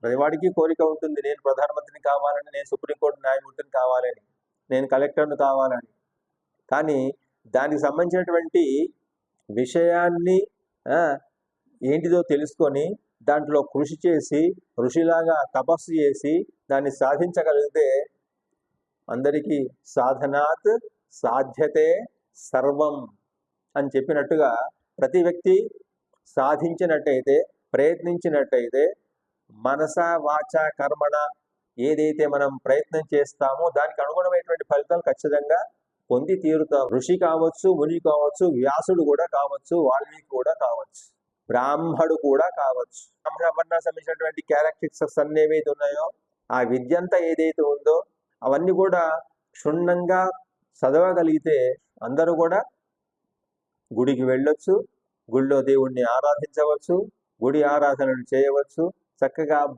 ప్రతివాడికి కోరిక ఉంటుంది, నేను ప్రధానమంత్రిని కావాలని, నేను సుప్రీంకోర్టు న్యాయమూర్తిని కావాలని, నేను కలెక్టర్ను కావాలని. కానీ దానికి సంబంధించినటువంటి విషయాన్ని ఏంటిదో తెలుసుకొని దాంట్లో కృషి చేసి ఋషిలాగా తపస్సు చేసి దాన్ని సాధించగలిగితే అందరికీ సాధనాత్ సాధ్యతే సర్వం అని చెప్పినట్టుగా ప్రతి వ్యక్తి సాధించినట్టయితే, ప్రయత్నించినట్టయితే, మనస వాచ కర్మణ ఏదైతే మనం ప్రయత్నం చేస్తామో దానికి అనుగుణమైనటువంటి ఫలితాలు ఖచ్చితంగా పొంది తీరుతాం. ఋషి కావచ్చు, ముని కావచ్చు, వ్యాసుడు కూడా కావచ్చు, వాల్మీకి కూడా కావచ్చు, బ్రాహ్మడు కూడా కావచ్చు. బ్రాహ్మణ సంబంధించినటువంటి క్యారెక్టరిస్టిక్స్ అన్ని ఏవైతే ఉన్నాయో, ఆ విద్యంతా ఏదైతే ఉందో అవన్నీ కూడా క్షుణ్ణంగా చదవగలిగితే అందరూ కూడా గుడికి వెళ్ళొచ్చు, గుడిలో దేవుణ్ణి ఆరాధించవచ్చు, గుడి ఆరాధనలు చేయవచ్చు, చక్కగా